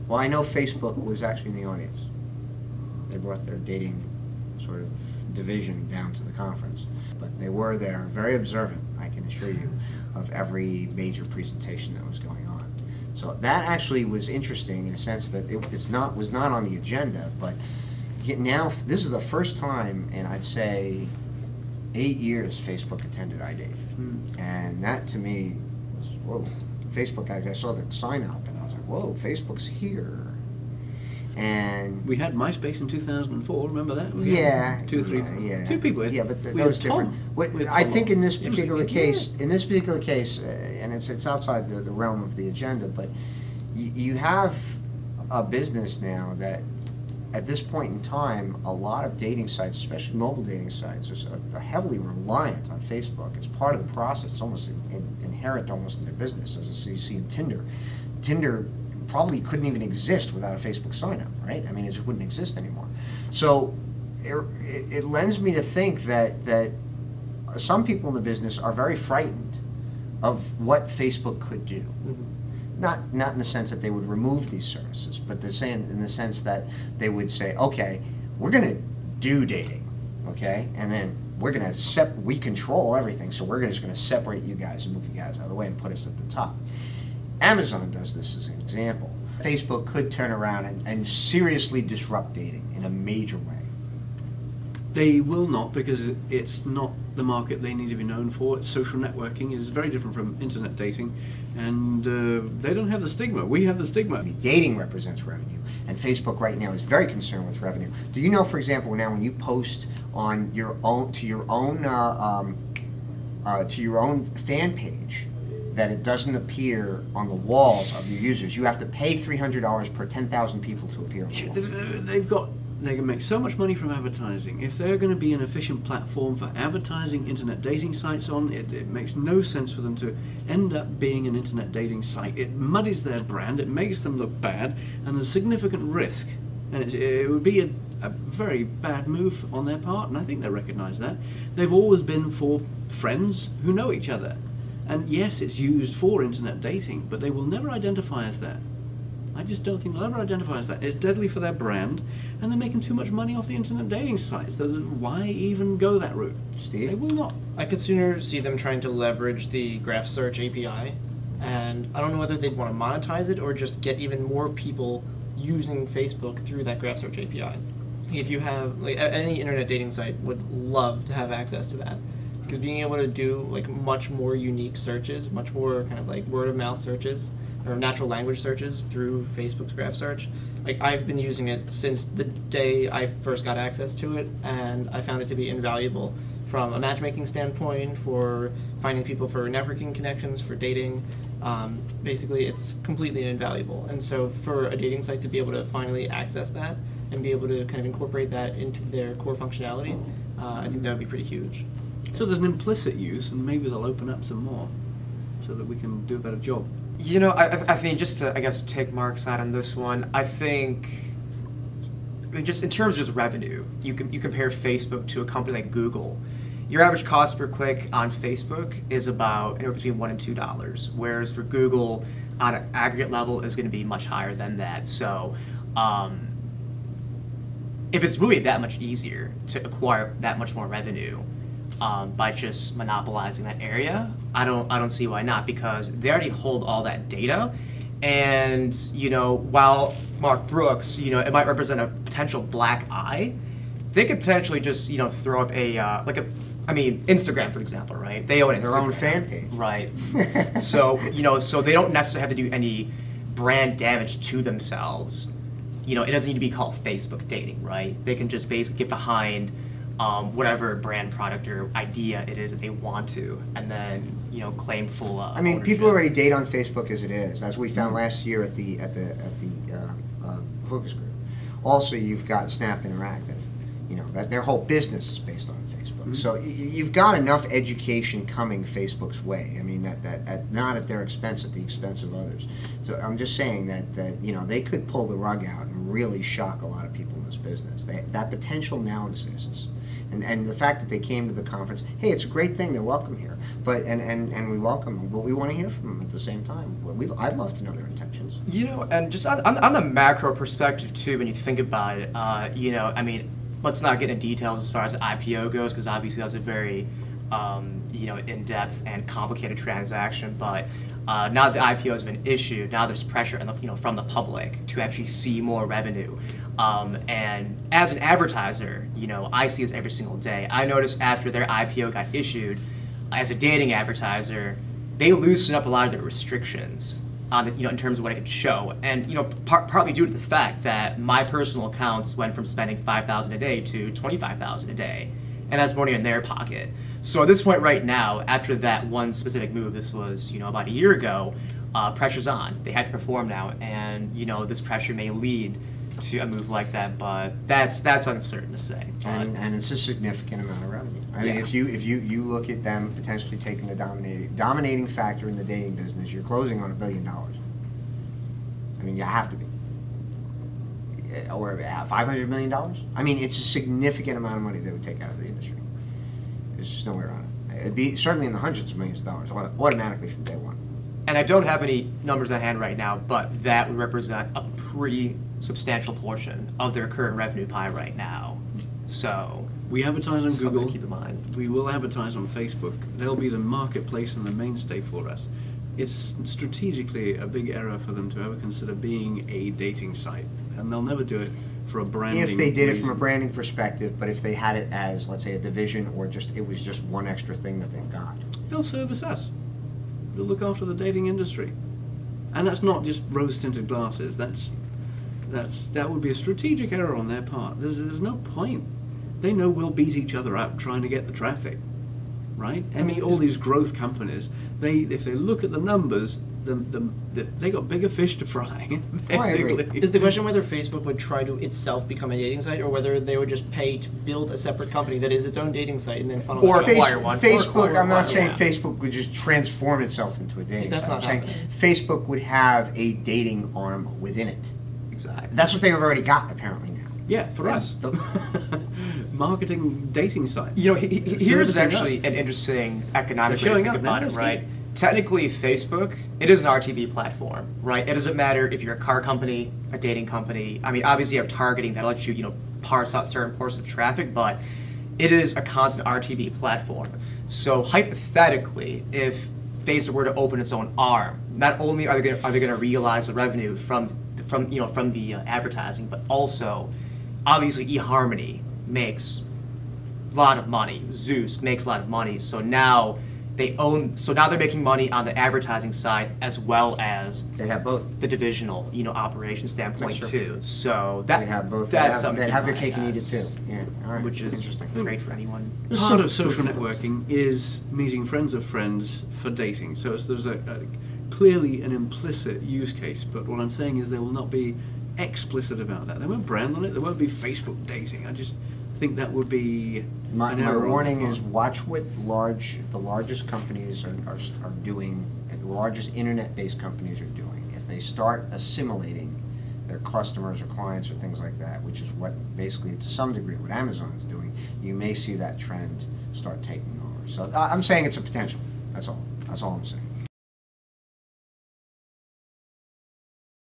Well, I know Facebook was actually in the audience. They brought their dating sort of division down to the conference. But they were there, very observant, I can assure you, of every major presentation that was going on. So that actually was interesting in the sense that it was not on the agenda, but now this is the first time in, I'd say, 8 years Facebook attended iDate. And that to me was, whoa, Facebook, I saw the sign up and I was like, whoa, Facebook's here. And we had MySpace in 2004. Remember that? Yeah, two people. Yeah, but that was different. I think in this particular case, and it's outside the realm of the agenda, but you have a business now that, at this point in time, a lot of dating sites, especially mobile dating sites, are heavily reliant on Facebook as part of the process. It's almost inherent almost in their business, as you see in Tinder. Tinder probably couldn't even exist without a Facebook sign-up, right? I mean, it just wouldn't exist anymore. So it lends me to think that some people in the business are very frightened of what Facebook could do. Not in the sense that they would remove these services, but they're saying in the sense that they would say, okay, we're going to do dating, okay, and then we're going to we control everything, so we're just going to separate you guys and move you guys out of the way and put us at the top. Amazon does this as an example. Facebook could turn around and seriously disrupt dating in a major way. They will not, because it's not the market they need to be known for. Social networking is very different from internet dating, and they don't have the stigma. We have the stigma. Dating represents revenue, and Facebook right now is very concerned with revenue. Do you know, for example, now when you post on your own to your own fan page, that it doesn't appear on the walls of your users? You have to pay $300 per 10,000 people to appear on the wall. They can make so much money from advertising. If they're going to be an efficient platform for advertising internet dating sites on, it makes no sense for them to end up being an internet dating site. It muddies their brand, it makes them look bad, and there's significant risk. And it would be a very bad move on their part, and I think they recognize that. They've always been for friends who know each other. And yes, it's used for internet dating, but they will never identify as that. I just don't think they'll ever identify as that. It's deadly for their brand, and they're making too much money off the internet dating sites. So why even go that route? Steve? They will not. I could sooner see them trying to leverage the graph search API, and I don't know whether they'd want to monetize it or just get even more people using Facebook through that graph search API. If you have, like, any internet dating site would love to have access to that. Because being able to do like much more unique searches, much more kind of like word of mouth searches or natural language searches through Facebook's graph search. Like, I've been using it since the day I first got access to it, and I found it to be invaluable from a matchmaking standpoint, for finding people for networking connections, for dating. Basically, it's completely invaluable. And so for a dating site to be able to finally access that and be able to kind of incorporate that into their core functionality, I think that would be pretty huge. So there's an implicit use, and maybe they'll open up some more so that we can do a better job. You know, I think, just to, I guess, take Mark's side on this one, I think, I mean, just in terms of just revenue, you compare Facebook to a company like Google. Your average cost per click on Facebook is about anywhere between $1 and $2, whereas for Google, on an aggregate level, is going to be much higher than that. So, if it's really that much easier to acquire that much more revenue by just monopolizing that area, I don't see why not, because they already hold all that data. And, you know, while Mark Brooks, you know, it might represent a potential black eye, they could potentially just, you know, throw up a I mean, Instagram, for example, right? They own their own fan page, right? So, you know, so they don't necessarily have to do any brand damage to themselves. You know, it doesn't need to be called Facebook dating, right? They can just basically get behind whatever brand, product, or idea it is that they want to, and then, you know, claim full I mean, ownership. people already date on Facebook as it is, as we found last year at the focus group. Also, you've got Snap Interactive. You know, that their whole business is based on Facebook. So you've got enough education coming Facebook's way. I mean, not at their expense, at the expense of others. So I'm just saying that you know, they could pull the rug out and really shock a lot of people in this business. That potential now exists. And the fact that they came to the conference, hey, it's a great thing, they're welcome here. But, and we welcome them, but we want to hear from them at the same time. I'd love to know their intentions. You know, and just on the macro perspective too, when you think about it, you know, I mean, let's not get into details as far as the IPO goes, because obviously that's a very, you know, in-depth and complicated transaction. But now that the IPO has been issued, now there's pressure, you know, from the public to actually see more revenue. And as an advertiser, you know, I see this every single day. I noticed after their IPO got issued, as a dating advertiser, they loosened up a lot of their restrictions on the, you know, in terms of what I could show, and you know, partly due to the fact that my personal accounts went from spending $5,000 a day to $25,000 a day, and that's money in their pocket. So at this point right now, after that one specific move, this was, you know, about a year ago, pressure's on. They had to perform now, and you know, this pressure may lead to a move like that, but that's uncertain to say. And it's a significant amount of revenue. I mean, Yeah. if you look at them potentially taking the dominating factor in the dating business, you're closing on $1 billion. I mean, you have to be. Or $500 million? I mean, it's a significant amount of money they would take out of the industry. There's just nowhere on it. It'd be certainly in the hundreds of millions of dollars automatically from day one. And I don't have any numbers at hand right now, but that would represent a pretty substantial portion of their current revenue pie right now. So We advertise on something Google. to keep in mind. We will advertise on Facebook. They'll be the marketplace and the mainstay for us. It's strategically a big error for them to ever consider being a dating site, and they'll never do it for a branding If they did it from a reason. branding perspective, but if they had it as, let's say, a division, or just it was just one extra thing that they've got. They'll service us. They'll look after the dating industry, and that's not just rose-tinted glasses. That would be a strategic error on their part. There's no point. They know we'll beat each other up trying to get the traffic, right? I mean, all these growth companies, if they look at the numbers, they got bigger fish to fry. Oh, I agree. basically. Is the question whether Facebook would try to itself become a dating site, or whether they would just pay to build a separate company that is its own dating site and then funnel Or it out? acquire one. Facebook, I'm not acquire saying one. Facebook would just transform itself into a dating That's site. I'm not saying happening. Facebook would have a dating arm within it. Exactly. That's what they've already got, apparently, now. Yeah, for us. Marketing dating site. You know, here's Servicing actually us. an interesting economic way They're to showing think up now, about it, isn't right? it? Technically, Facebook, it is an RTB platform, right? It doesn't matter if you're a car company, a dating company. I mean, obviously you have targeting that lets you, you know, parse out certain portions of traffic, but it is a constant RTB platform. So hypothetically, if Facebook were to open its own arm, not only are they going to realize the revenue from the advertising, but also, obviously, eHarmony makes a lot of money. Zeus makes a lot of money. So now they're making money on the advertising side as well as They'd have both. the divisional, you know, operation standpoint That's true. too. So that They'd have both. That's something They'd to have their keep in cake and mind eat it too. as- Yeah, all right. which is Interesting. great for anyone. Part of social networking is meeting friends of friends for dating. So there's clearly an implicit use case, but what I'm saying is they will not be explicit about that. They won't brand on it. There won't be Facebook dating. I just think that would be My an error on warning their is part. watch what the largest companies are doing, and the largest internet-based companies are doing. If they start assimilating their customers or clients or things like that, which is what basically to some degree what Amazon is doing, you may see that trend start taking over. So I'm saying it's a potential. That's all. That's all I'm saying.